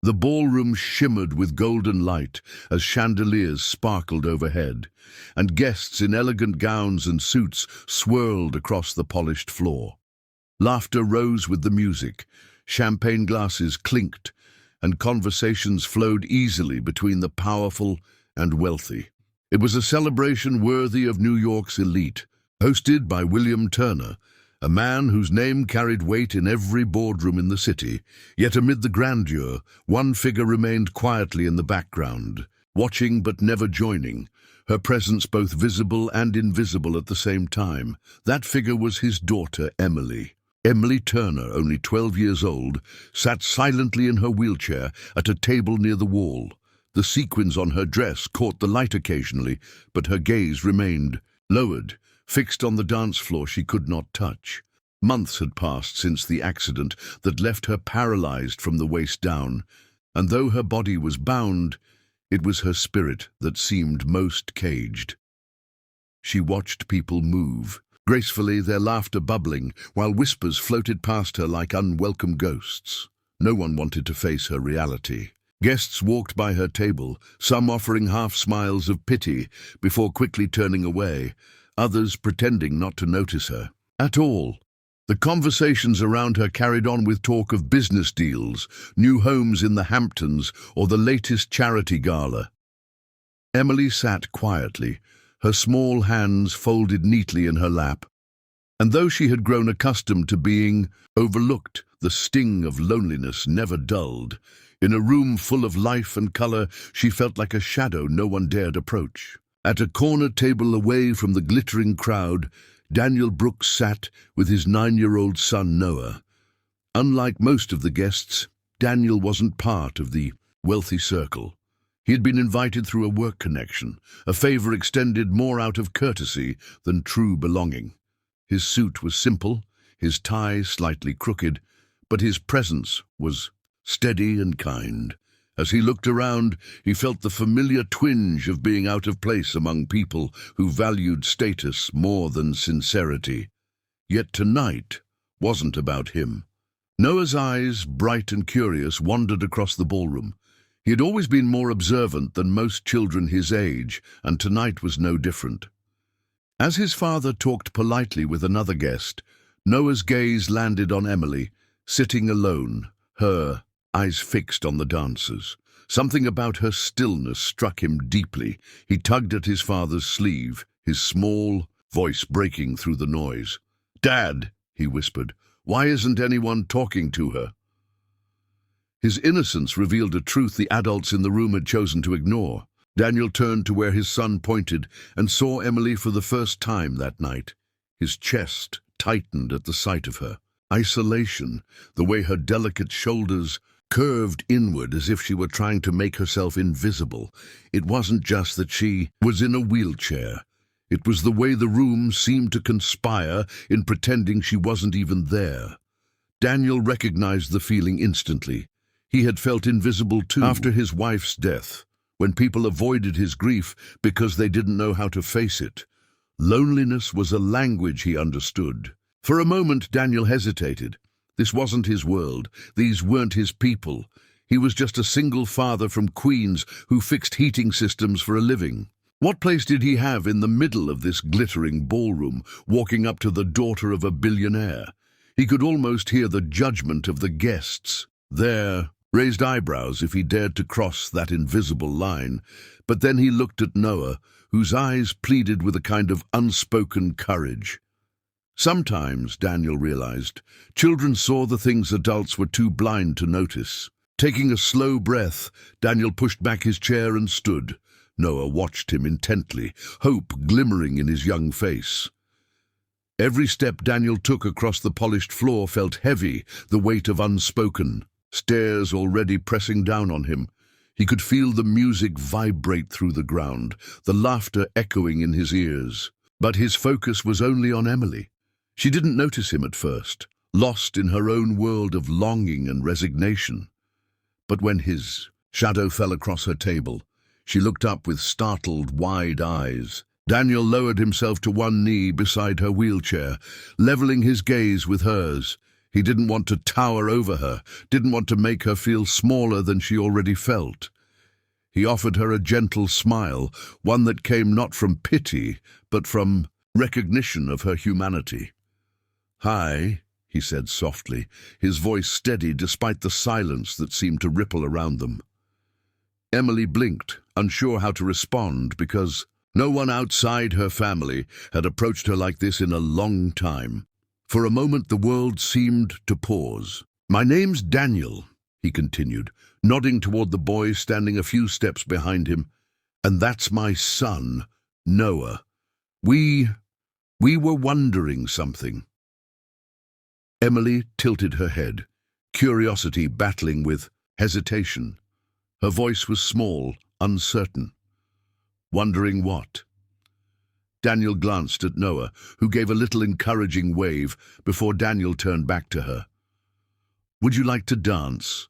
The ballroom shimmered with golden light as chandeliers sparkled overhead, and guests in elegant gowns and suits swirled across the polished floor. Laughter rose with the music, champagne glasses clinked, and conversations flowed easily between the powerful and wealthy. It was a celebration worthy of New York's elite, hosted by William Turner, a man whose name carried weight in every boardroom in the city. Yet amid the grandeur, one figure remained quietly in the background, watching but never joining, her presence both visible and invisible at the same time. That figure was his daughter, Emily. Emily Turner, only 12 years old, sat silently in her wheelchair at a table near the wall. The sequins on her dress caught the light occasionally, but her gaze remained lowered, fixed on the dance floor she could not touch. Months had passed since the accident that left her paralyzed from the waist down, and though her body was bound, it was her spirit that seemed most caged. She watched people move, gracefully, their laughter bubbling, while whispers floated past her like unwelcome ghosts. No one wanted to face her reality. Guests walked by her table, some offering half smiles of pity before quickly turning away, others pretending not to notice her at all. The conversations around her carried on with talk of business deals, new homes in the Hamptons, or the latest charity gala. Emily sat quietly, her small hands folded neatly in her lap. And though she had grown accustomed to being overlooked, the sting of loneliness never dulled. In a room full of life and color, she felt like a shadow no one dared approach. At a corner table away from the glittering crowd, Daniel Brooks sat with his 9-year-old son Noah. Unlike most of the guests, Daniel wasn't part of the wealthy circle. He had been invited through a work connection, a favor extended more out of courtesy than true belonging. His suit was simple, his tie slightly crooked, but his presence was steady and kind. As he looked around, he felt the familiar twinge of being out of place among people who valued status more than sincerity. Yet tonight wasn't about him. Noah's eyes, bright and curious, wandered across the ballroom. He had always been more observant than most children his age, and tonight was no different. As his father talked politely with another guest, Noah's gaze landed on Emily, sitting alone, her eyes fixed on the dancers. Something about her stillness struck him deeply. He tugged at his father's sleeve, his small voice breaking through the noise. "Dad," he whispered, "why isn't anyone talking to her?" His innocence revealed a truth the adults in the room had chosen to ignore. Daniel turned to where his son pointed and saw Emily for the first time that night. His chest tightened at the sight of her. Isolation, the way her delicate shoulders curved inward as if she were trying to make herself invisible. It wasn't just that she was in a wheelchair. It was the way the room seemed to conspire in pretending she wasn't even there. Daniel recognized the feeling instantly. He had felt invisible too after his wife's death, when people avoided his grief because they didn't know how to face it. Loneliness was a language he understood. For a moment, Daniel hesitated. This wasn't his world. These weren't his people. He was just a single father from Queens who fixed heating systems for a living. What place did he have in the middle of this glittering ballroom, walking up to the daughter of a billionaire? He could almost hear the judgment of the guests. Their raised eyebrows if he dared to cross that invisible line. But then he looked at Noah, whose eyes pleaded with a kind of unspoken courage. Sometimes, Daniel realized, children saw the things adults were too blind to notice. Taking a slow breath, Daniel pushed back his chair and stood. Noah watched him intently, hope glimmering in his young face. Every step Daniel took across the polished floor felt heavy, the weight of unspoken. Stares already pressing down on him. He could feel the music vibrate through the ground, the laughter echoing in his ears. But his focus was only on Emily. She didn't notice him at first, lost in her own world of longing and resignation. But when his shadow fell across her table, she looked up with startled, wide eyes. Daniel lowered himself to one knee beside her wheelchair, leveling his gaze with hers. He didn't want to tower over her, didn't want to make her feel smaller than she already felt. He offered her a gentle smile, one that came not from pity, but from recognition of her humanity. "Hi," he said softly, his voice steady despite the silence that seemed to ripple around them. Emily blinked, unsure how to respond, because no one outside her family had approached her like this in a long time. For a moment the world seemed to pause. "My name's Daniel," he continued, nodding toward the boy standing a few steps behind him. "And that's my son, Noah. We were wondering something." Emily tilted her head, curiosity battling with hesitation. Her voice was small, uncertain. "Wondering what?" Daniel glanced at Noah, who gave a little encouraging wave before Daniel turned back to her. "Would you like to dance?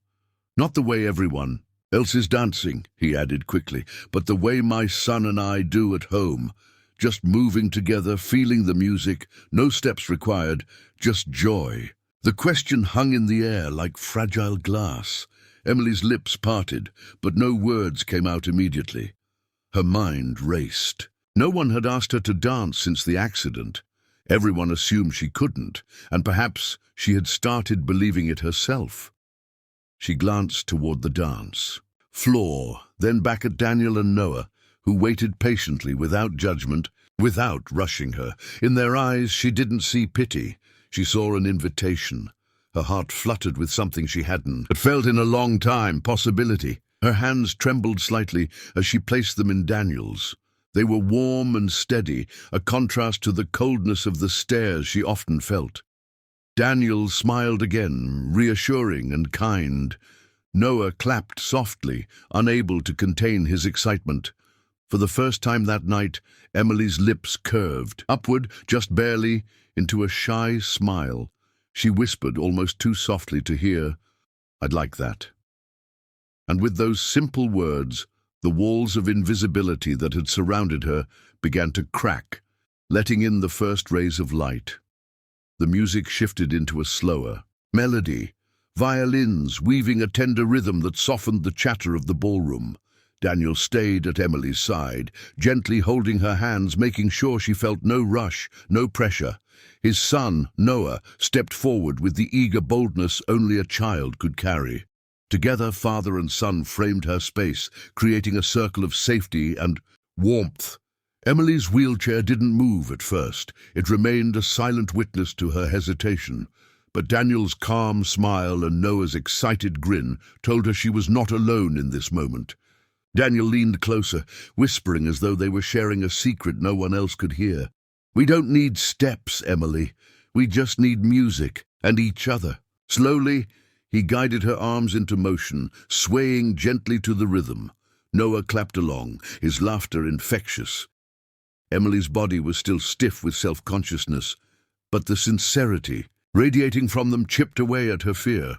Not the way everyone else is dancing," he added quickly, "but the way my son and I do at home. Just moving together, feeling the music, no steps required, just joy." The question hung in the air like fragile glass. Emily's lips parted, but no words came out immediately. Her mind raced. No one had asked her to dance since the accident. Everyone assumed she couldn't, and perhaps she had started believing it herself. She glanced toward the dance floor, then back at Daniel and Noah, who waited patiently without judgment, without rushing her. In their eyes she didn't see pity. She saw an invitation. Her heart fluttered with something she hadn't felt in a long time, possibility. Her hands trembled slightly as she placed them in Daniel's. They were warm and steady, a contrast to the coldness of the stares she often felt. Daniel smiled again, reassuring and kind. Noah clapped softly, unable to contain his excitement. For the first time that night, Emily's lips curved upward, just barely, into a shy smile. She whispered, almost too softly to hear, "I'd like that." And with those simple words, the walls of invisibility that had surrounded her began to crack, letting in the first rays of light. The music shifted into a slower melody, violins weaving a tender rhythm that softened the chatter of the ballroom. Daniel stayed at Emily's side, gently holding her hands, making sure she felt no rush, no pressure. His son, Noah, stepped forward with the eager boldness only a child could carry. Together, father and son framed her space, creating a circle of safety and warmth. Emily's wheelchair didn't move at first. It remained a silent witness to her hesitation. But Daniel's calm smile and Noah's excited grin told her she was not alone in this moment. Daniel leaned closer, whispering as though they were sharing a secret no one else could hear. "We don't need steps, Emily. We just need music and each other." Slowly, he guided her arms into motion, swaying gently to the rhythm. Noah clapped along, his laughter infectious. Emily's body was still stiff with self-consciousness, but the sincerity radiating from them chipped away at her fear.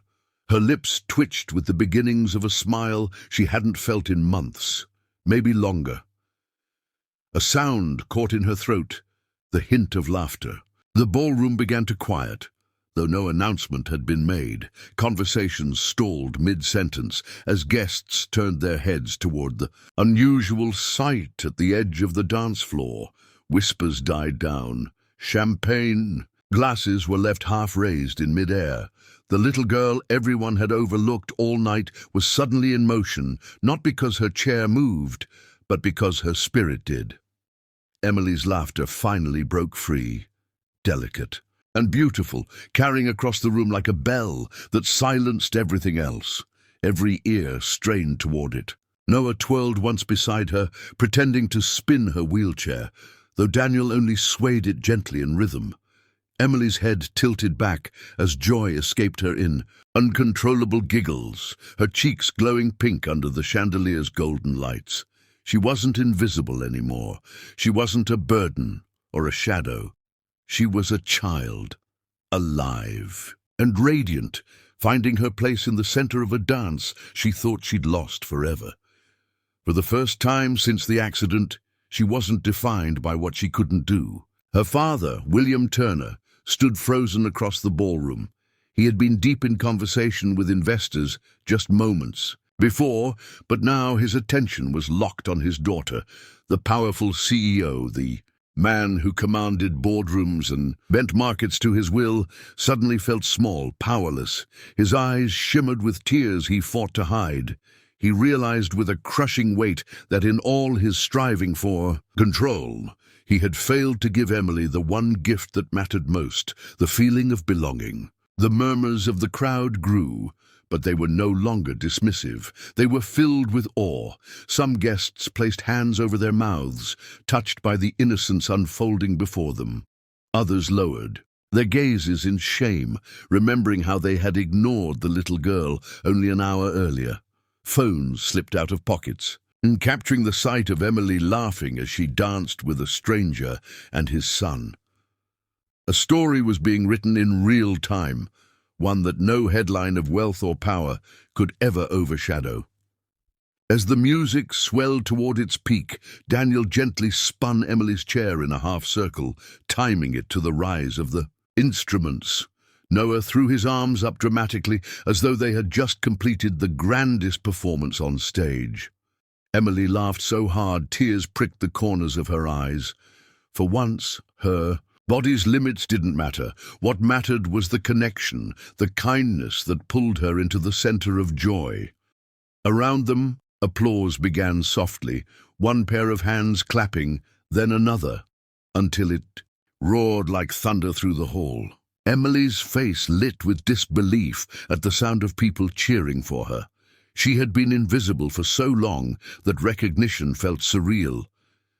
Her lips twitched with the beginnings of a smile she hadn't felt in months, maybe longer. A sound caught in her throat, the hint of laughter. The ballroom began to quiet. Though no announcement had been made, conversations stalled mid-sentence as guests turned their heads toward the unusual sight at the edge of the dance floor. Whispers died down. Champagne glasses were left half-raised in mid-air. The little girl everyone had overlooked all night was suddenly in motion, not because her chair moved, but because her spirit did. Emily's laughter finally broke free, delicate and beautiful, carrying across the room like a bell that silenced everything else. Every ear strained toward it. Noah twirled once beside her, pretending to spin her wheelchair, though Daniel only swayed it gently in rhythm. Emily's head tilted back as joy escaped her in uncontrollable giggles, her cheeks glowing pink under the chandelier's golden lights. She wasn't invisible anymore. She wasn't a burden or a shadow. She was a child, alive and radiant, finding her place in the center of a dance she thought she'd lost forever. For the first time since the accident, she wasn't defined by what she couldn't do. Her father, William Turner, stood frozen across the ballroom. He had been deep in conversation with investors just moments before, but now his attention was locked on his daughter, the powerful CEO, the man who commanded boardrooms and bent markets to his will, suddenly felt small, powerless. His eyes shimmered with tears he fought to hide. He realized with a crushing weight that in all his striving for control, he had failed to give Emily the one gift that mattered most, the feeling of belonging. The murmurs of the crowd grew, but they were no longer dismissive. They were filled with awe. Some guests placed hands over their mouths, touched by the innocence unfolding before them. Others lowered their gazes in shame, remembering how they had ignored the little girl only an hour earlier. Phones slipped out of pockets, and capturing the sight of Emily laughing as she danced with a stranger and his son. A story was being written in real time, one that no headline of wealth or power could ever overshadow. As the music swelled toward its peak, Daniel gently spun Emily's chair in a half-circle, timing it to the rise of the instruments. Noah threw his arms up dramatically, as though they had just completed the grandest performance on stage. Emily laughed so hard tears pricked the corners of her eyes. For once, her body's limits didn't matter. What mattered was the connection, the kindness that pulled her into the center of joy. Around them, applause began softly, one pair of hands clapping, then another, until it roared like thunder through the hall. Emily's face lit with disbelief at the sound of people cheering for her. She had been invisible for so long that recognition felt surreal.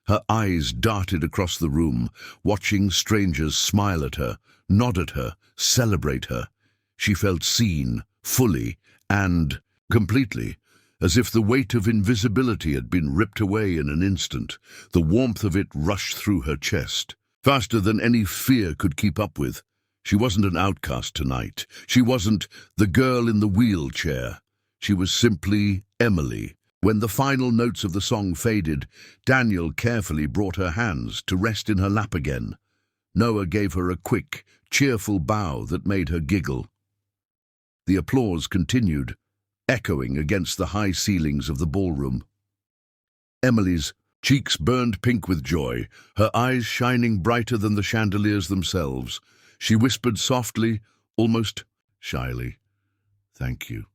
Her eyes darted across the room, watching strangers smile at her, nod at her, celebrate her. She felt seen, fully, and completely, as if the weight of invisibility had been ripped away in an instant. The warmth of it rushed through her chest, faster than any fear could keep up with. She wasn't an outcast tonight. She wasn't the girl in the wheelchair. She was simply Emily. When the final notes of the song faded, Daniel carefully brought her hands to rest in her lap again. Noah gave her a quick, cheerful bow that made her giggle. The applause continued, echoing against the high ceilings of the ballroom. Emily's cheeks burned pink with joy, her eyes shining brighter than the chandeliers themselves. She whispered softly, almost shyly, "Thank you.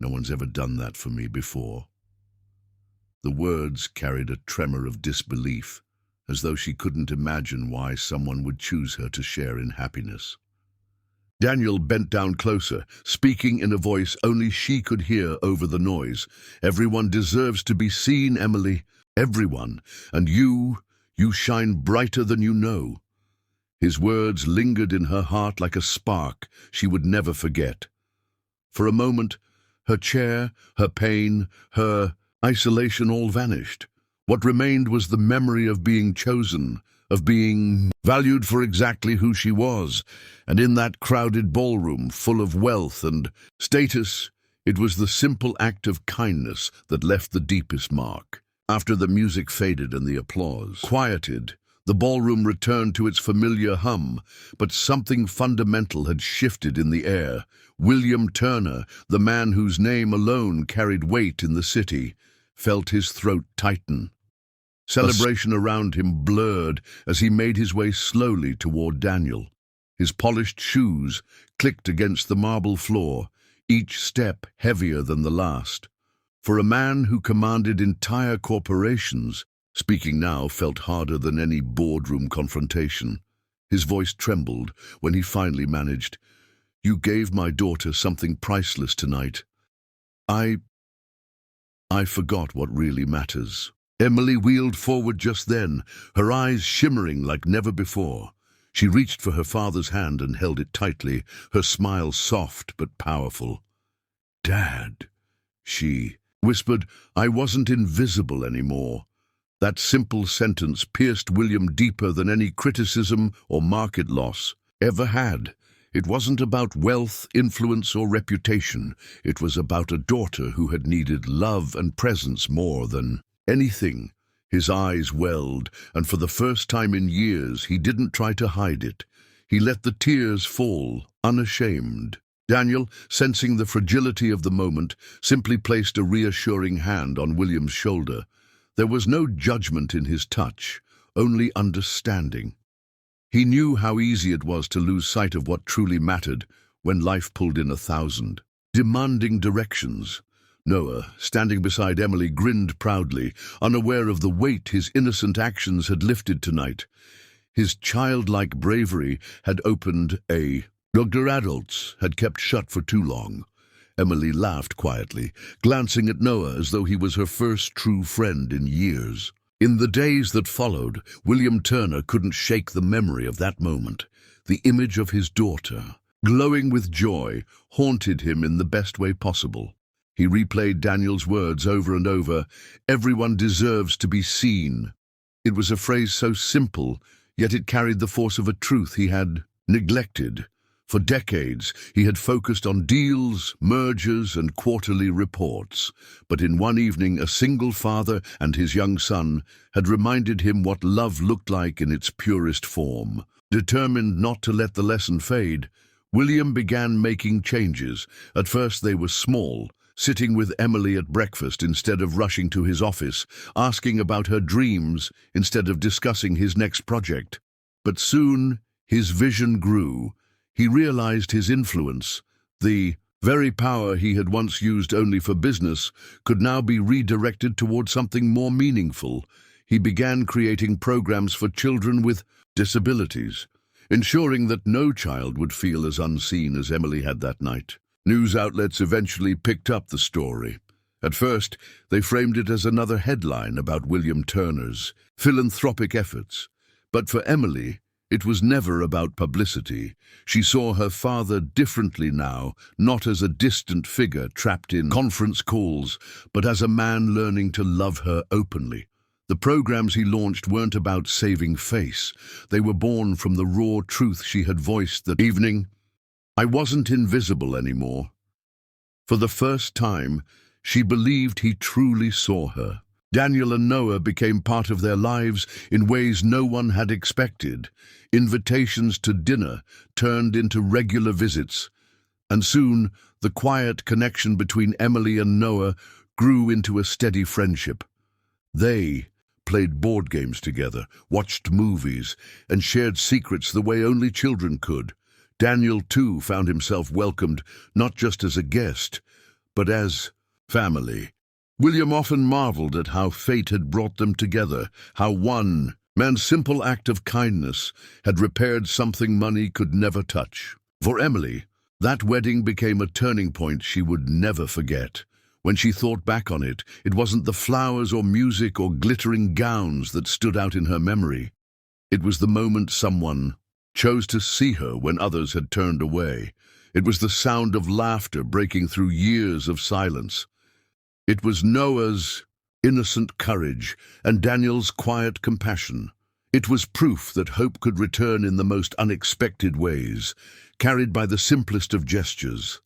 No one's ever done that for me before." The words carried a tremor of disbelief, as though she couldn't imagine why someone would choose her to share in happiness. Daniel bent down closer, speaking in a voice only she could hear over the noise. "Everyone deserves to be seen, Emily. Everyone. And you shine brighter than you know." His words lingered in her heart like a spark she would never forget. For a moment, her chair, her pain, her isolation all vanished. What remained was the memory of being chosen, of being valued for exactly who she was. And in that crowded ballroom, full of wealth and status, it was the simple act of kindness that left the deepest mark. After the music faded and the applause quieted, the ballroom returned to its familiar hum, but something fundamental had shifted in the air. William Turner, the man whose name alone carried weight in the city, felt his throat tighten. Celebration around him blurred as he made his way slowly toward Daniel. His polished shoes clicked against the marble floor, each step heavier than the last. For a man who commanded entire corporations, speaking now felt harder than any boardroom confrontation. His voice trembled when he finally managed, "You gave my daughter something priceless tonight. I forgot what really matters." Emily wheeled forward just then, her eyes shimmering like never before. She reached for her father's hand and held it tightly, her smile soft but powerful. "Dad," she whispered, "I wasn't invisible anymore." That simple sentence pierced William deeper than any criticism or market loss ever had. It wasn't about wealth, influence, or reputation. It was about a daughter who had needed love and presence more than anything. His eyes welled, and for the first time in years, he didn't try to hide it. He let the tears fall, unashamed. Daniel, sensing the fragility of the moment, simply placed a reassuring hand on William's shoulder. There was no judgment in his touch, only understanding. He knew how easy it was to lose sight of what truly mattered when life pulled in 1,000 demanding directions. Noah, standing beside Emily, grinned proudly, unaware of the weight his innocent actions had lifted tonight. His childlike bravery had opened a door adults had kept shut for too long. Emily laughed quietly, glancing at Noah as though he was her first true friend in years. In the days that followed, William Turner couldn't shake the memory of that moment. The image of his daughter, glowing with joy, haunted him in the best way possible. He replayed Daniel's words over and over, "Everyone deserves to be seen." It was a phrase so simple, yet it carried the force of a truth he had neglected. For decades, he had focused on deals, mergers, and quarterly reports. But in one evening, a single father and his young son had reminded him what love looked like in its purest form. Determined not to let the lesson fade, William began making changes. At first they were small, sitting with Emily at breakfast instead of rushing to his office, asking about her dreams instead of discussing his next project. But soon his vision grew. He realized his influence, the very power he had once used only for business, could now be redirected toward something more meaningful. He began creating programs for children with disabilities, ensuring that no child would feel as unseen as Emily had that night. News outlets eventually picked up the story. At first, they framed it as another headline about William Turner's philanthropic efforts. But for Emily, it was never about publicity. She saw her father differently now, not as a distant figure trapped in conference calls, but as a man learning to love her openly. The programs he launched weren't about saving face. They were born from the raw truth she had voiced that evening. I wasn't invisible anymore. For the first time, she believed he truly saw her. Daniel and Noah became part of their lives in ways no one had expected. Invitations to dinner turned into regular visits, and soon the quiet connection between Emily and Noah grew into a steady friendship. They played board games together, watched movies, and shared secrets the way only children could. Daniel, too, found himself welcomed not just as a guest, but as family. William often marveled at how fate had brought them together, how one man's simple act of kindness had repaired something money could never touch. For Emily, that wedding became a turning point she would never forget. When she thought back on it, it wasn't the flowers or music or glittering gowns that stood out in her memory. It was the moment someone chose to see her when others had turned away. It was the sound of laughter breaking through years of silence. It was Noah's innocent courage and Daniel's quiet compassion. It was proof that hope could return in the most unexpected ways, carried by the simplest of gestures.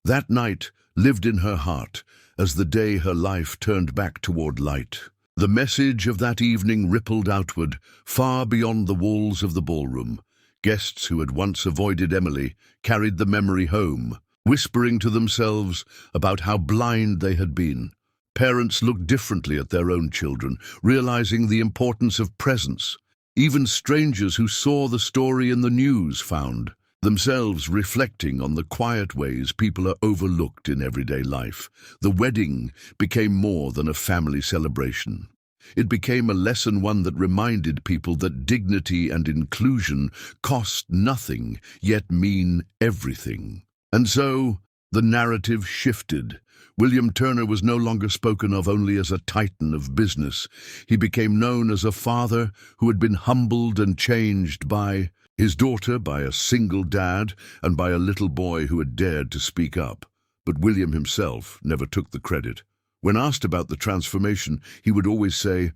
That night lived in her heart as the day her life turned back toward light. The message of that evening rippled outward, far beyond the walls of the ballroom. Guests who had once avoided Emily carried the memory home, whispering to themselves about how blind they had been. Parents looked differently at their own children, realizing the importance of presence. Even strangers who saw the story in the news found themselves reflecting on the quiet ways people are overlooked in everyday life. The wedding became more than a family celebration. It became a lesson, one that reminded people that dignity and inclusion cost nothing, yet mean everything. And so, the narrative shifted. William Turner was no longer spoken of only as a titan of business. He became known as a father who had been humbled and changed by his daughter, by a single dad, and by a little boy who had dared to speak up. But William himself never took the credit. When asked about the transformation, he would always say,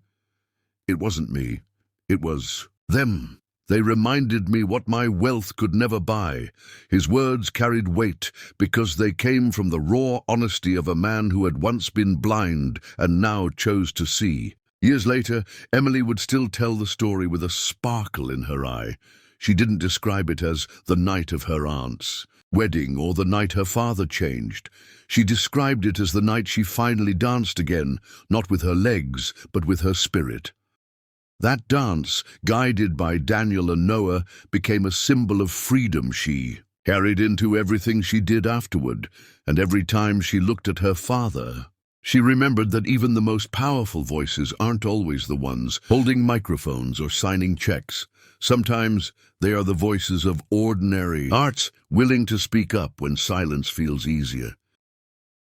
"It wasn't me, it was them. They reminded me what my wealth could never buy." His words carried weight because they came from the raw honesty of a man who had once been blind and now chose to see. Years later, Emily would still tell the story with a sparkle in her eye. She didn't describe it as the night of her aunt's wedding or the night her father changed. She described it as the night she finally danced again, not with her legs, but with her spirit. That dance, guided by Daniel and Noah, became a symbol of freedom she carried into everything she did afterward, and every time she looked at her father, she remembered that even the most powerful voices aren't always the ones holding microphones or signing checks. Sometimes they are the voices of ordinary hearts willing to speak up when silence feels easier.